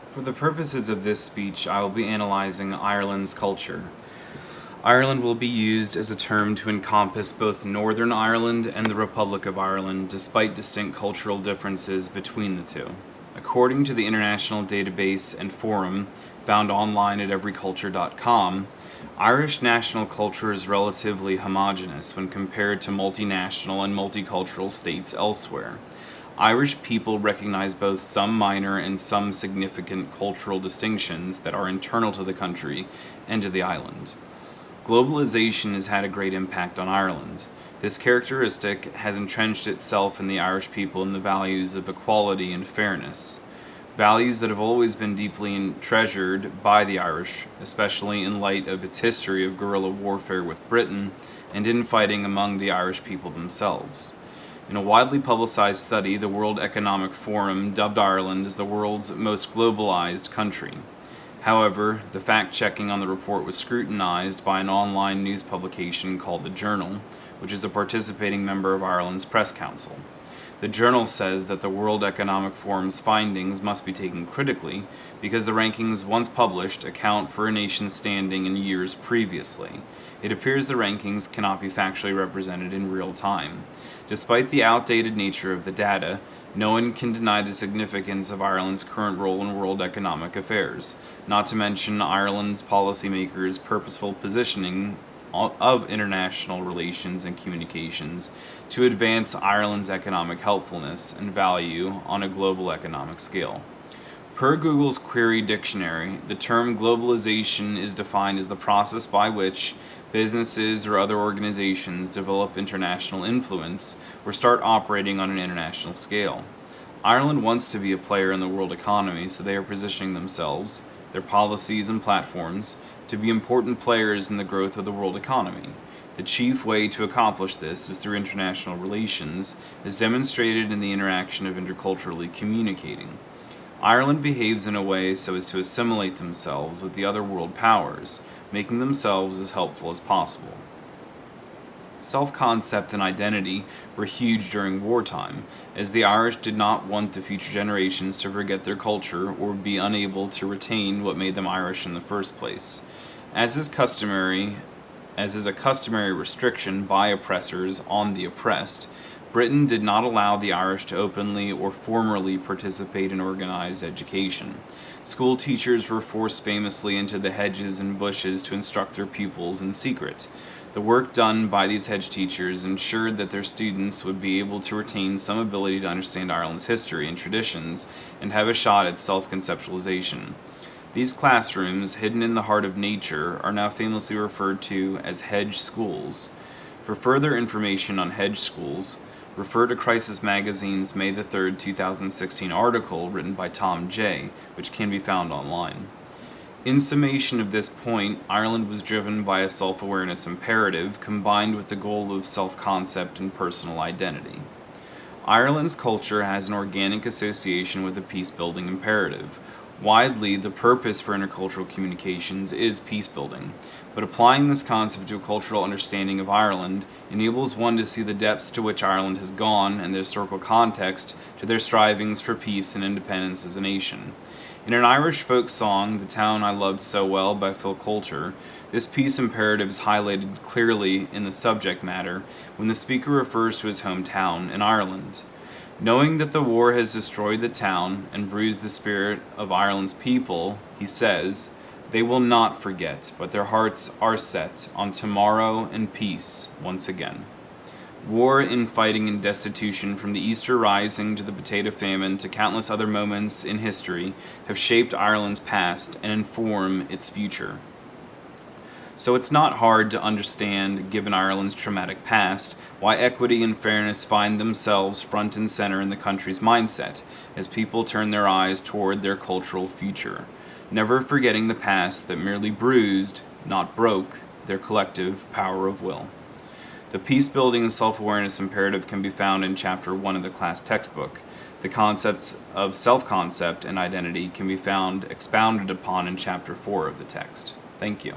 For the purposes of this speech, I will be analyzing Ireland's culture. Ireland will be used as a term to encompass both Northern Ireland and the Republic of Ireland, despite distinct cultural differences between the two. According to the International Database and Forum, found online at everyculture.com, Irish national culture is relatively homogeneous when compared to multinational and multicultural states elsewhere. Irish people recognize both some minor and some significant cultural distinctions that are internal to the country and to the island. Globalization has had a great impact on Ireland. This characteristic has entrenched itself in the Irish people in the values of equality and fairness, values that have always been deeply treasured by the Irish, especially in light of its history of guerrilla warfare with Britain and infighting among the Irish people themselves. In a widely publicized study, the World Economic Forum dubbed Ireland as the world's most globalized country. However, the fact-checking on the report was scrutinized by an online news publication called The Journal, which is a participating member of Ireland's Press Council. The Journal says that the World Economic Forum's findings must be taken critically because the rankings once published account for a nation's standing in years previously. It appears the rankings cannot be factually represented in real time. Despite the outdated nature of the data, no one can deny the significance of Ireland's current role in world economic affairs, not to mention Ireland's policymakers' purposeful positioning of international relations and communications to advance Ireland's economic helpfulness and value on a global economic scale. Per Google's Query Dictionary, the term globalization is defined as the process by which businesses or other organizations develop international influence or start operating on an international scale. Ireland wants to be a player in the world economy, so they are positioning themselves, their policies and platforms, to be important players in the growth of the world economy. The chief way to accomplish this is through international relations, as demonstrated in the interaction of interculturally communicating. Ireland behaves in a way so as to assimilate themselves with the other world powers, making themselves as helpful as possible. Self-concept and identity were huge during wartime, as the Irish did not want the future generations to forget their culture or be unable to retain what made them Irish in the first place. As is a customary restriction by oppressors on the oppressed, Britain did not allow the Irish to openly or formally participate in organized education. School teachers were forced famously into the hedges and bushes to instruct their pupils in secret. The work done by these hedge teachers ensured that their students would be able to retain some ability to understand Ireland's history and traditions and have a shot at self-conceptualization. These classrooms, hidden in the heart of nature, are now famously referred to as hedge schools. For further information on hedge schools, refer to Crisis Magazine's May 3, 2016 article written by Tom J., which can be found online. In summation of this point, Ireland was driven by a self-awareness imperative combined with the goal of self-concept and personal identity. Ireland's culture has an organic association with a peace-building imperative. Widely, the purpose for intercultural communications is peace-building, but applying this concept to a cultural understanding of Ireland enables one to see the depths to which Ireland has gone and the historical context to their strivings for peace and independence as a nation. In an Irish folk song, The Town I Loved So Well by Phil Coulter, this peace imperative is highlighted clearly in the subject matter when the speaker refers to his hometown in Ireland. Knowing that the war has destroyed the town and bruised the spirit of Ireland's people, he says, they will not forget, but their hearts are set on tomorrow and peace once again. War, infighting, and destitution, from the Easter Rising to the potato famine to countless other moments in history, have shaped Ireland's past and inform its future. So it's not hard to understand, given Ireland's traumatic past, why equity and fairness find themselves front and center in the country's mindset as people turn their eyes toward their cultural future, never forgetting the past that merely bruised, not broke, their collective power of will. The peace-building and self-awareness imperative can be found in Chapter 1 of the class textbook. The concepts of self-concept and identity can be found expounded upon in Chapter 4 of the text. Thank you.